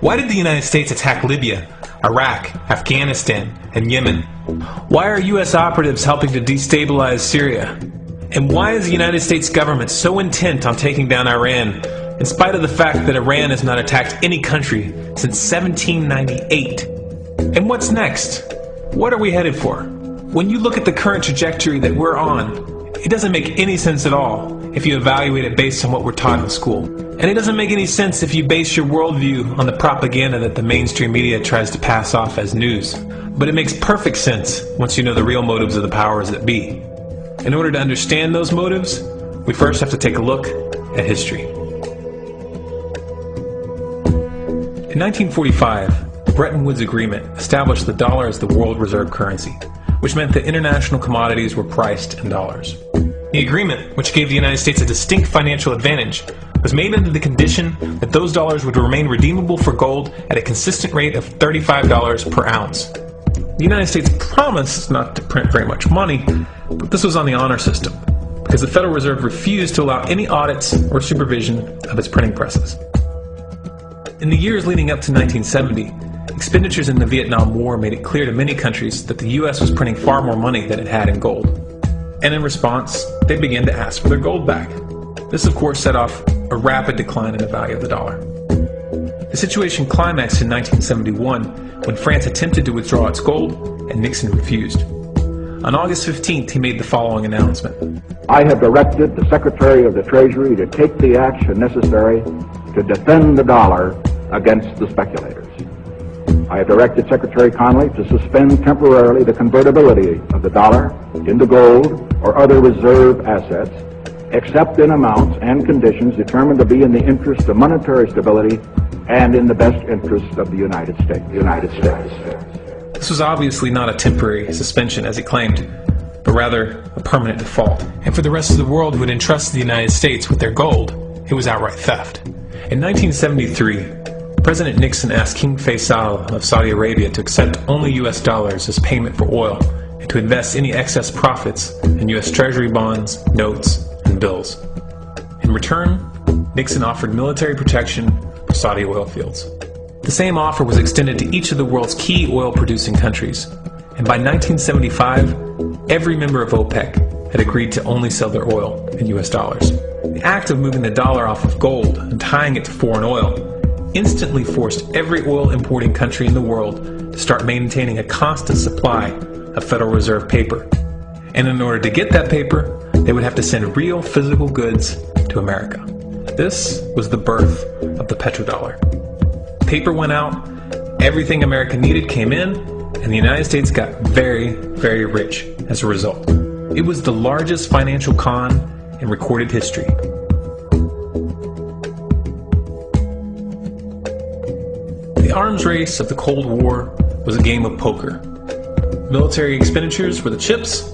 Why did the United States attack Libya, Iraq, Afghanistan, and Yemen? Why are U.S. operatives helping to destabilize Syria? And why is the United States government so intent on taking down Iran, in spite of the fact that Iran has not attacked any country since 1798? And what's next? What are we headed for? When you look at the current trajectory that we're on, it doesn't make any sense at all if you evaluate it based on what we're taught in school. And it doesn't make any sense if you base your worldview on the propaganda that the mainstream media tries to pass off as news. But it makes perfect sense once you know the real motives of the powers that be. In order to understand those motives, we first have to take a look at history. In 1945, the Bretton Woods Agreement established the dollar as the world reserve currency, which meant that international commodities were priced in dollars. The agreement, which gave the United States a distinct financial advantage, was made under the condition that those dollars would remain redeemable for gold at a consistent rate of $35 per ounce. The United States promised not to print very much money, but this was on the honor system, because the Federal Reserve refused to allow any audits or supervision of its printing presses. In the years leading up to 1970, expenditures in the Vietnam War made it clear to many countries that the U.S. was printing far more money than it had in gold. And in response, they began to ask for their gold back. This, of course, set off a rapid decline in the value of the dollar. The situation climaxed in 1971 when France attempted to withdraw its gold and Nixon refused. On August 15th, he made the following announcement. I have directed the Secretary of the Treasury to take the action necessary to defend the dollar against the speculators. I have directed Secretary Connally to suspend temporarily the convertibility of the dollar into gold or other reserve assets, except in amounts and conditions determined to be in the interest of monetary stability and in the best interest of the United States. This was obviously not a temporary suspension, as he claimed, but rather a permanent default. And for the rest of the world who had entrusted the United States with their gold, it was outright theft. In 1973, President Nixon asked King Faisal of Saudi Arabia to accept only U.S. dollars as payment for oil and to invest any excess profits in U.S. Treasury bonds, notes, and bills. In return, Nixon offered military protection for Saudi oil fields. The same offer was extended to each of the world's key oil-producing countries, and by 1975, every member of OPEC had agreed to only sell their oil in U.S. dollars. The act of moving the dollar off of gold and tying it to foreign oil instantly forced every oil-importing country in the world to start maintaining a constant supply of Federal Reserve paper. And in order to get that paper, they would have to send real physical goods to America. This was the birth of the petrodollar. Paper went out, everything America needed came in, and the United States got very, very rich as a result. It was the largest financial con in recorded history. The arms race of the Cold War was a game of poker. Military expenditures were the chips,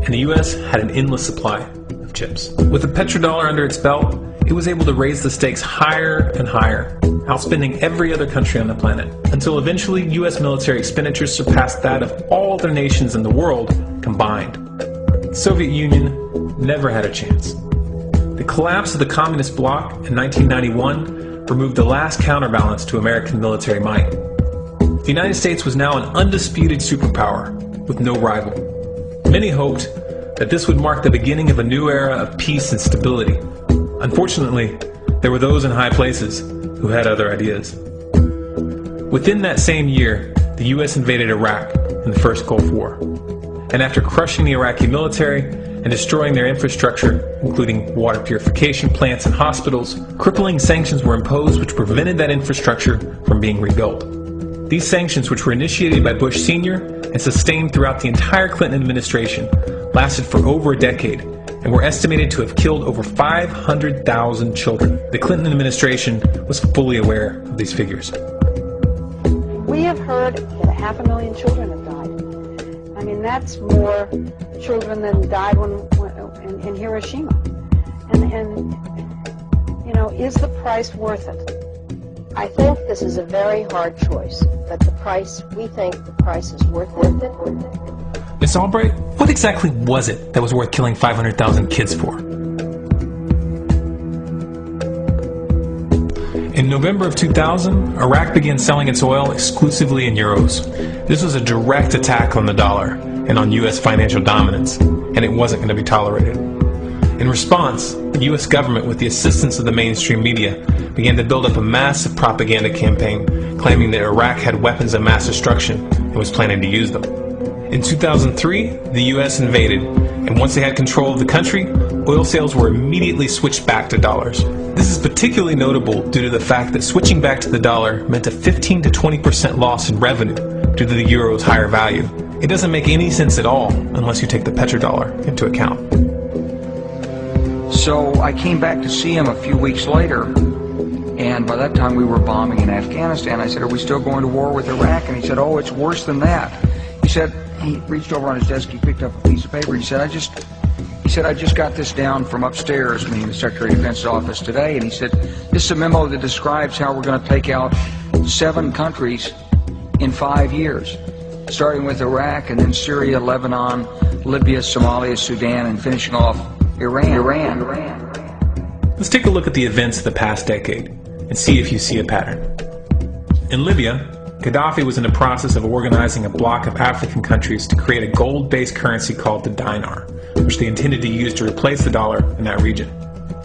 and the U.S. had an endless supply of chips. With the petrodollar under its belt, it was able to raise the stakes higher and higher, outspending every other country on the planet, until eventually U.S. military expenditures surpassed that of all other nations in the world combined. The Soviet Union never had a chance. The collapse of the communist bloc in 1991 removed the last counterbalance to American military might. The United States was now an undisputed superpower with no rival. Many hoped that this would mark the beginning of a new era of peace and stability. Unfortunately, there were those in high places who had other ideas. Within that same year, the U.S. invaded Iraq in the first Gulf War. And after crushing the Iraqi military and destroying their infrastructure, including water purification plants and hospitals, crippling sanctions were imposed which prevented that infrastructure from being rebuilt. These sanctions, which were initiated by Bush Sr. and sustained throughout the entire Clinton administration, lasted for over a decade and were estimated to have killed over 500,000 children. The Clinton administration was fully aware of these figures. We have heard that 500,000 children have died. I mean, that's more children than died in Hiroshima. And you know, is the price worth it? I think this is a very hard choice, but we think the price is worth it. Miss Albright, what exactly was it that was worth killing 500,000 kids for? In In November of 2000, Iraq began selling its oil exclusively in euros. This was a direct attack on the dollar and on U.S. financial dominance, and it wasn't going to be tolerated. In response, the U.S. government, with the assistance of the mainstream media, began to build up a massive propaganda campaign claiming that Iraq had weapons of mass destruction and was planning to use them. In 2003, the U.S. invaded, and once they had control of the country, oil sales were immediately switched back to dollars. This is particularly notable due to the fact that switching back to the dollar meant a 15 to 20% loss in revenue due to the euro's higher value. It doesn't make any sense at all unless you take the petrodollar into account. So I came back to see him a few weeks later, and by that time we were bombing in Afghanistan. I said, "Are we still going to war with Iraq?" And he said, "Oh, it's worse than that." He reached over on his desk, he picked up a piece of paper, he said, I just got this down from upstairs, meaning the Secretary of Defense's office today, and he said, "This is a memo that describes how we're going to take out 7 countries in 5 years, starting with Iraq, and then Syria, Lebanon, Libya, Somalia, Sudan, and finishing off Iran. Let's take a look at the events of the past decade and see if you see a pattern. In Libya, Gaddafi was in the process of organizing a bloc of African countries to create a gold-based currency called the dinar, which they intended to use to replace the dollar in that region.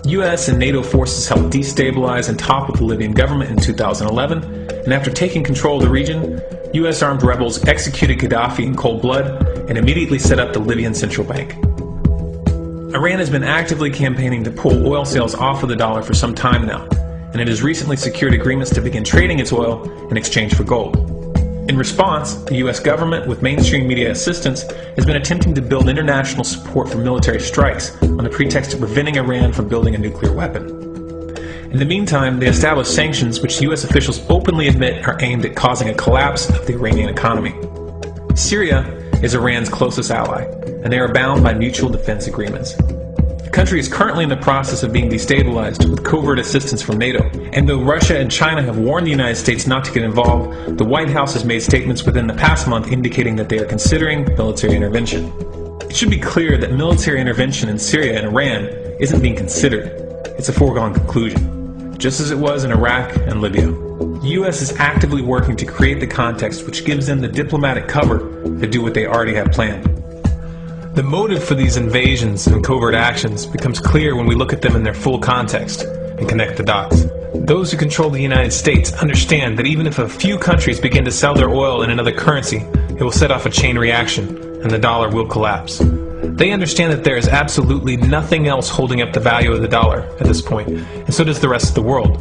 U.S. and NATO forces helped destabilize and topple the Libyan government in 2011, and after taking control of the region, U.S. armed rebels executed Gaddafi in cold blood and immediately set up the Libyan Central Bank. Iran has been actively campaigning to pull oil sales off of the dollar for some time now, and it has recently secured agreements to begin trading its oil in exchange for gold. In response, the U.S. government, with mainstream media assistance, has been attempting to build international support for military strikes on the pretext of preventing Iran from building a nuclear weapon. In the meantime, they established sanctions which U.S. officials openly admit are aimed at causing a collapse of the Iranian economy. Syria is Iran's closest ally, and they are bound by mutual defense agreements. The country is currently in the process of being destabilized with covert assistance from NATO, and though Russia and China have warned the United States not to get involved, the White House has made statements within the past month indicating that they are considering military intervention. It should be clear that military intervention in Syria and Iran isn't being considered. It's a foregone conclusion, just as it was in Iraq and Libya. The U.S. is actively working to create the context which gives them the diplomatic cover to do what they already have planned. The motive for these invasions and covert actions becomes clear when we look at them in their full context and connect the dots. Those who control the United States understand that even if a few countries begin to sell their oil in another currency, it will set off a chain reaction and the dollar will collapse. They understand that there is absolutely nothing else holding up the value of the dollar at this point, and so does the rest of the world.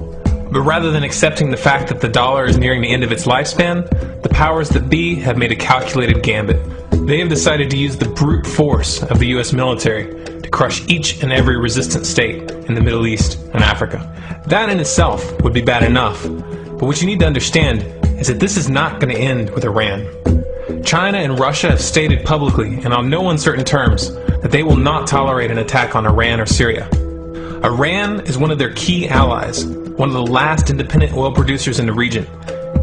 But rather than accepting the fact that the dollar is nearing the end of its lifespan, the powers that be have made a calculated gambit. They have decided to use the brute force of the U.S. military to crush each and every resistant state in the Middle East and Africa. That in itself would be bad enough, but what you need to understand is that this is not going to end with Iran. China and Russia have stated publicly and on no uncertain terms that they will not tolerate an attack on Iran or Syria. Iran is one of their key allies, one of the last independent oil producers in the region,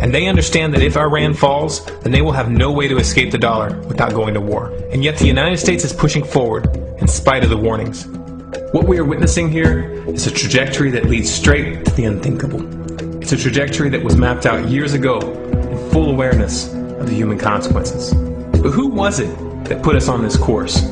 and they understand that if Iran falls, then they will have no way to escape the dollar without going to war. And yet the United States is pushing forward in spite of the warnings. What we are witnessing here is a trajectory that leads straight to the unthinkable. It's a trajectory that was mapped out years ago in full awareness of the human consequences. But who was it that put us on this course?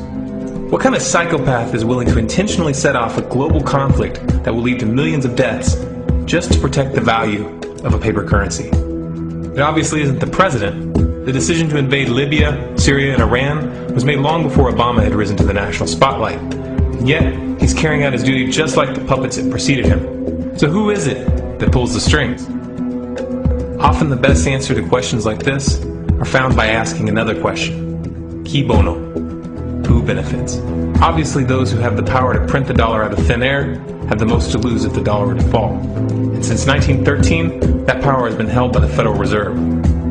What kind of psychopath is willing to intentionally set off a global conflict that will lead to millions of deaths just to protect the value of a paper currency? It obviously isn't the president. The decision to invade Libya, Syria, and Iran was made long before Obama had risen to the national spotlight. And yet, he's carrying out his duty just like the puppets that preceded him. So who is it that pulls the strings? Often the best answer to questions like this are found by asking another question. Qui bono? Who benefits? Obviously those who have the power to print the dollar out of thin air have the most to lose if the dollar were to fall. And since 1913, that power has been held by the Federal Reserve.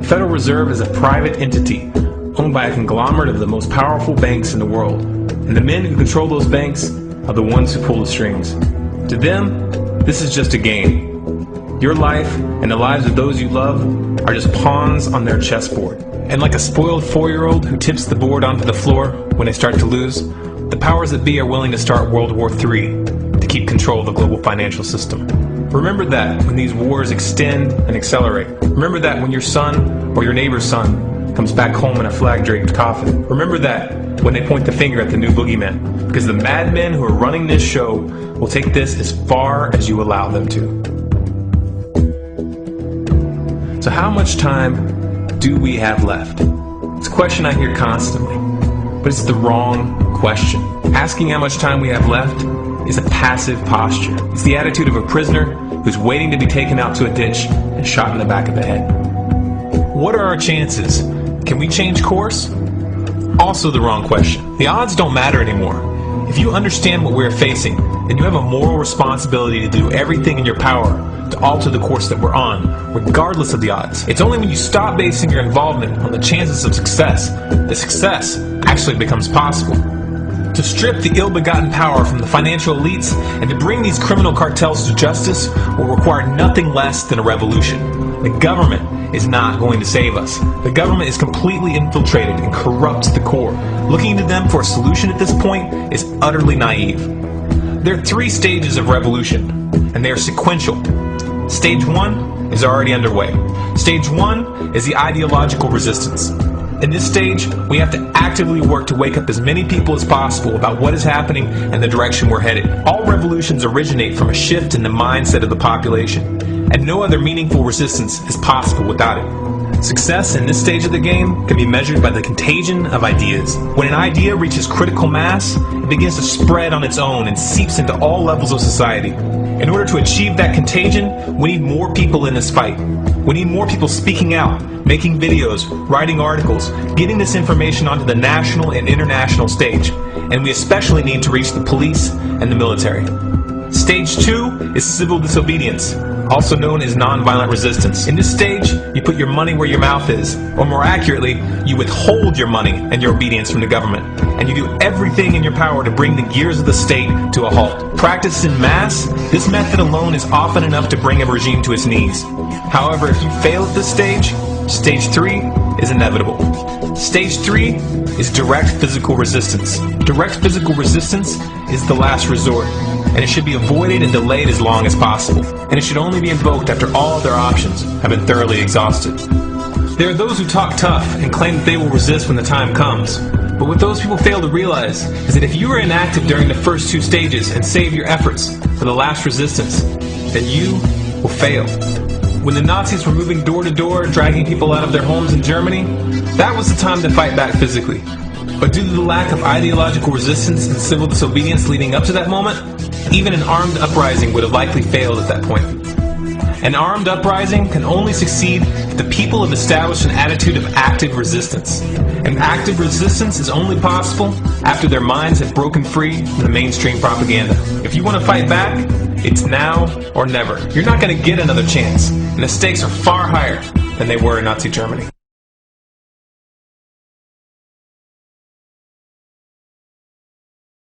The Federal Reserve is a private entity owned by a conglomerate of the most powerful banks in the world. And the men who control those banks are the ones who pull the strings. To them, this is just a game. Your life and the lives of those you love are just pawns on their chessboard. And like a spoiled 4-year-old who tips the board onto the floor when they start to lose, the powers that be are willing to start World War III to keep control of the global financial system. Remember that when these wars extend and accelerate. Remember that when your son or your neighbor's son comes back home in a flag-draped coffin. Remember that when they point the finger at the new boogeyman, because the madmen who are running this show will take this as far as you allow them to. So how much time do we have left? It's a question I hear constantly, but it's the wrong question. Asking how much time we have left is a passive posture. It's the attitude of a prisoner who's waiting to be taken out to a ditch and shot in the back of the head. What are our chances? Can we change course? Also the wrong question. The odds don't matter anymore. If you understand what we're facing, then you have a moral responsibility to do everything in your power to alter the course that we're on, regardless of the odds. It's only when you stop basing your involvement on the chances of success that success actually becomes possible. To strip the ill-begotten power from the financial elites and to bring these criminal cartels to justice will require nothing less than a revolution. The government is not going to save us. The government is completely infiltrated and corrupt to the core. Looking to them for a solution at this point is utterly naive. There are 3 stages of revolution, and they are sequential. Stage 1 is already underway. Stage 1 is the ideological resistance. In this stage, we have to actively work to wake up as many people as possible about what is happening and the direction we're headed. All revolutions originate from a shift in the mindset of the population, and no other meaningful resistance is possible without it. Success in this stage of the game can be measured by the contagion of ideas. When an idea reaches critical mass, it begins to spread on its own and seeps into all levels of society. In order to achieve that contagion, we need more people in this fight. We need more people speaking out, making videos, writing articles, getting this information onto the national and international stage. And we especially need to reach the police and the military. Stage 2 is civil disobedience, also known as nonviolent resistance. In this stage, you put your money where your mouth is, or more accurately, you withhold your money and your obedience from the government, and you do everything in your power to bring the gears of the state to a halt. Practiced in mass, this method alone is often enough to bring a regime to its knees. However, if you fail at this stage, Stage 3 is inevitable. Stage 3 is direct physical resistance. Direct physical resistance is the last resort, and it should be avoided and delayed as long as possible. And it should only be invoked after all other options have been thoroughly exhausted. There are those who talk tough and claim that they will resist when the time comes. But what those people fail to realize is that if you are inactive during the first 2 stages and save your efforts for the last resistance, then you will fail. When the Nazis were moving door to door, dragging people out of their homes in Germany, that was the time to fight back physically. But due to the lack of ideological resistance and civil disobedience leading up to that moment, even an armed uprising would have likely failed at that point. An armed uprising can only succeed if the people have established an attitude of active resistance. And active resistance is only possible after their minds have broken free from the mainstream propaganda. If you want to fight back, it's now or never. You're not going to get another chance, and the stakes are far higher than they were in Nazi Germany.